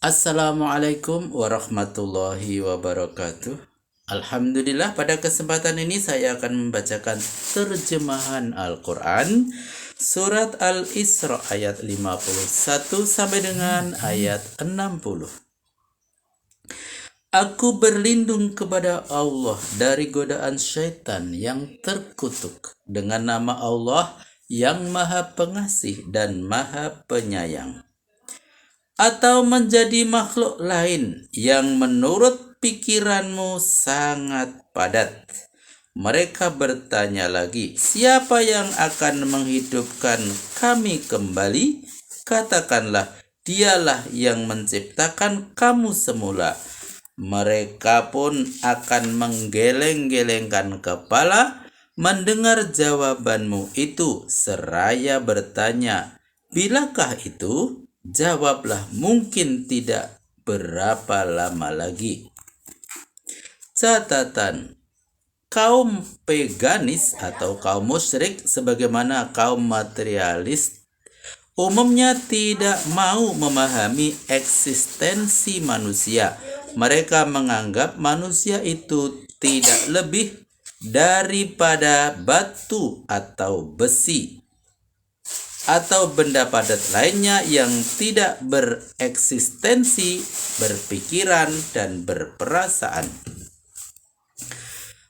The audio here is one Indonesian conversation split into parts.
Assalamualaikum warahmatullahi wabarakatuh. Alhamdulillah, pada kesempatan ini saya akan membacakan terjemahan Al-Quran Surat Al-Isra ayat 51 sampai dengan ayat 60. Aku berlindung kepada Allah dari godaan syaitan yang terkutuk dengan nama Allah yang Maha Pengasih dan Maha Penyayang. Atau menjadi makhluk lain yang menurut pikiranmu sangat padat. Mereka bertanya lagi, siapa yang akan menghidupkan kami kembali? Katakanlah, dialah yang menciptakan kamu semula. Mereka pun akan menggeleng-gelengkan kepala mendengar jawabanmu itu seraya bertanya, bilakah itu? Jawablah, mungkin tidak berapa lama lagi. Catatan, kaum peganis atau kaum musyrik sebagaimana kaum materialis umumnya tidak mau memahami eksistensi manusia. Mereka menganggap manusia itu tidak lebih daripada batu atau besi atau benda padat lainnya yang tidak bereksistensi, berpikiran, dan berperasaan.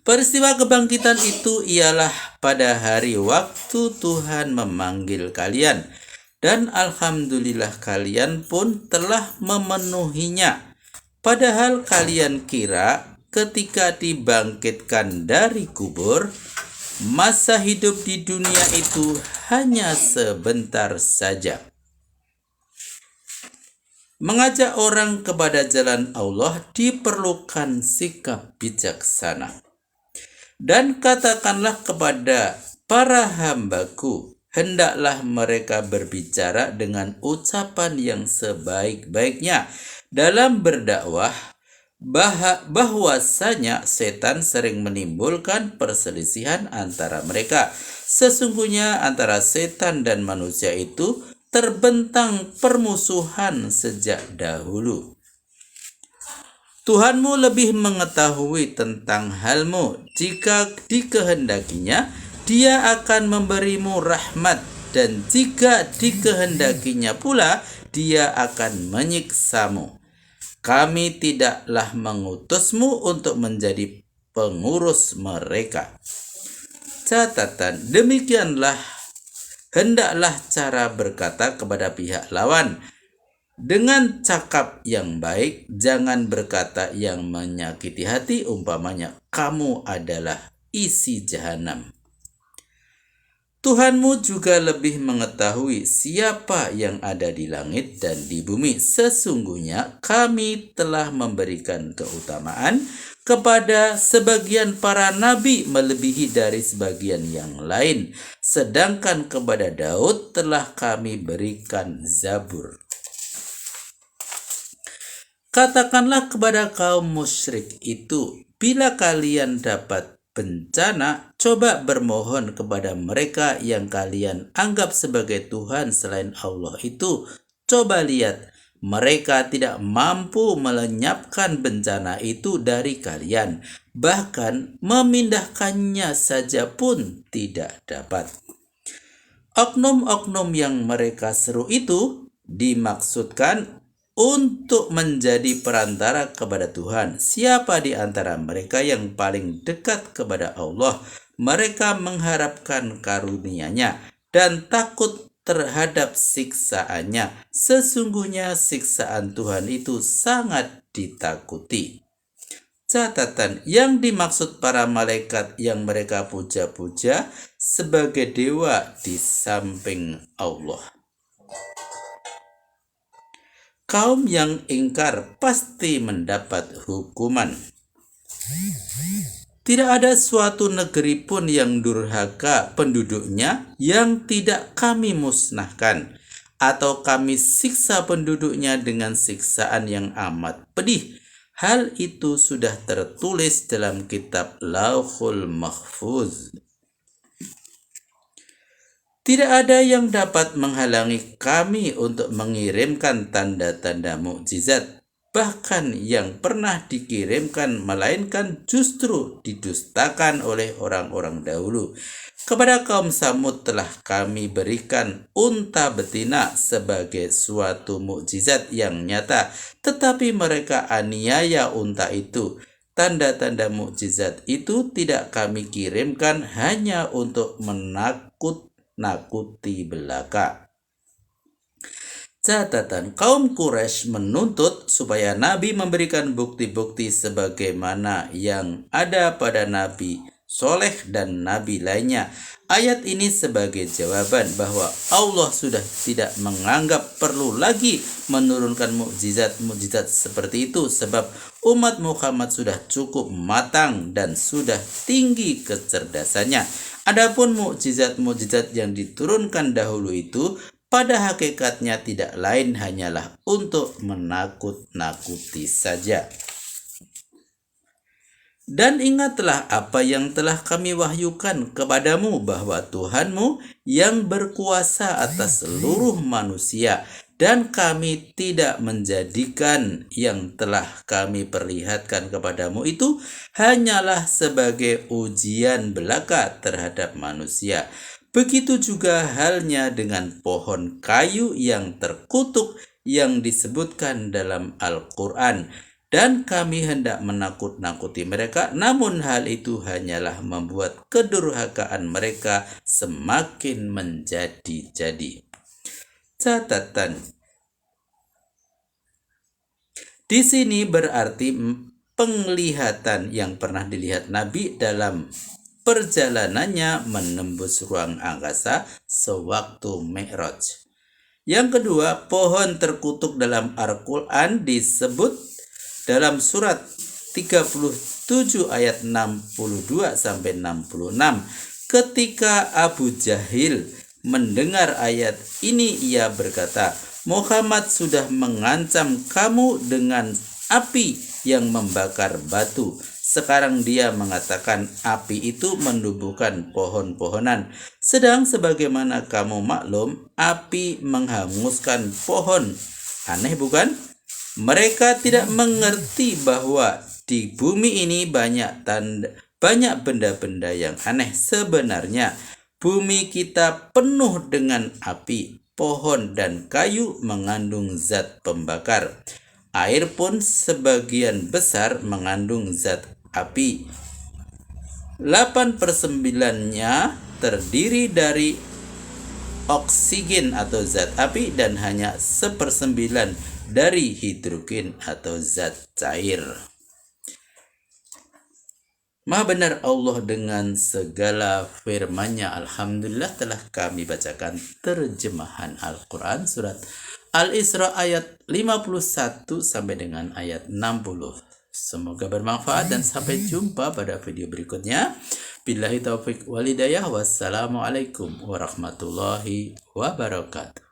Peristiwa kebangkitan itu ialah pada hari waktu Tuhan memanggil kalian, dan alhamdulillah kalian pun telah memenuhinya. Padahal kalian kira ketika dibangkitkan dari kubur, masa hidup di dunia itu hanya sebentar saja. Mengajak orang kepada jalan Allah diperlukan sikap bijaksana. Dan katakanlah kepada para hambaku, hendaklah mereka berbicara dengan ucapan yang sebaik-baiknya dalam berdakwah, bahwasanya setan sering menimbulkan perselisihan antara mereka. Sesungguhnya antara setan dan manusia itu terbentang permusuhan sejak dahulu. Tuhanmu lebih mengetahui tentang halmu. Jika dikehendakinya, Dia akan memberimu rahmat, dan jika dikehendakinya pula, Dia akan menyiksamu. Kami tidaklah mengutusmu untuk menjadi pengurus mereka. Catatan, demikianlah hendaklah cara berkata kepada pihak lawan. Dengan cakap yang baik, jangan berkata yang menyakiti hati, umpamanya kamu adalah isi jahanam. Tuhanmu juga lebih mengetahui siapa yang ada di langit dan di bumi. Sesungguhnya kami telah memberikan keutamaan kepada sebagian para nabi melebihi dari sebagian yang lain. Sedangkan kepada Daud telah kami berikan Zabur. Katakanlah kepada kaum musyrik itu, bila kalian dapat bencana, coba bermohon kepada mereka yang kalian anggap sebagai Tuhan selain Allah itu. Coba lihat, mereka tidak mampu melenyapkan bencana itu dari kalian. Bahkan memindahkannya saja pun tidak dapat. Oknum-oknum yang mereka seru itu dimaksudkan untuk menjadi perantara kepada Tuhan. Siapa di antara mereka yang paling dekat kepada Allah? Mereka mengharapkan karunia-Nya dan takut terhadap siksaannya. Sesungguhnya siksaan Tuhan itu sangat ditakuti. Catatan, yang dimaksud para malaikat yang mereka puja-puja sebagai dewa di samping Allah. Kaum yang ingkar pasti mendapat hukuman. Tidak ada suatu negeri pun yang durhaka penduduknya yang tidak kami musnahkan, atau kami siksa penduduknya dengan siksaan yang amat pedih. Hal itu sudah tertulis dalam kitab Lauhul Mahfuz. Tidak ada yang dapat menghalangi kami untuk mengirimkan tanda-tanda mukjizat, bahkan yang pernah dikirimkan melainkan justru didustakan oleh orang-orang dahulu. Kepada kaum Samud telah kami berikan unta betina sebagai suatu mukjizat yang nyata, tetapi mereka aniaya unta itu. Tanda-tanda mukjizat itu tidak kami kirimkan hanya untuk nakuti belaka. Catatan, kaum Quraisy menuntut supaya Nabi memberikan bukti-bukti sebagaimana yang ada pada Nabi Soleh dan Nabi lainnya. Ayat ini sebagai jawaban bahwa Allah sudah tidak menganggap perlu lagi menurunkan mukjizat-mukjizat seperti itu, sebab umat Muhammad sudah cukup matang dan sudah tinggi kecerdasannya. Adapun mukjizat-mukjizat yang diturunkan dahulu itu pada hakikatnya tidak lain hanyalah untuk menakut-nakuti saja. Dan ingatlah apa yang telah kami wahyukan kepadamu, bahwa Tuhanmu yang berkuasa atas seluruh manusia, dan kami tidak menjadikan yang telah kami perlihatkan kepadamu itu hanyalah sebagai ujian belaka terhadap manusia. Begitu juga halnya dengan pohon kayu yang terkutuk yang disebutkan dalam Al-Quran. Dan kami hendak menakut-nakuti mereka, namun hal itu hanyalah membuat kedurhakaan mereka semakin menjadi-jadi. Catatan, di sini berarti penglihatan yang pernah dilihat Nabi dalam perjalanannya menembus ruang angkasa sewaktu Mi'raj. Yang kedua, pohon terkutuk dalam Al-Quran disebut dalam surat 37 ayat 62-66. Ketika Abu Jahil mendengar ayat ini, ia berkata, Muhammad sudah mengancam kamu dengan api yang membakar batu. Sekarang dia mengatakan api itu menumbuhkan pohon-pohonan. Sedang sebagaimana kamu maklum, api menghanguskan pohon. Aneh bukan? Mereka tidak mengerti bahwa di bumi ini banyak benda-benda yang aneh. Sebenarnya bumi kita penuh dengan api. Pohon dan kayu mengandung zat pembakar. Air pun sebagian besar mengandung zat api. 8/9-nya terdiri dari oksigen atau zat api, dan hanya 1/9 dari hidrogen atau zat cair. Maha benar Allah dengan segala firman-Nya. Alhamdulillah telah kami bacakan terjemahan Al-Quran surat Al-Isra ayat 51 sampai dengan ayat 60. Semoga bermanfaat dan sampai jumpa pada video berikutnya. Billahi taufiq wal hidayah. Wassalamualaikum warahmatullahi wabarakatuh.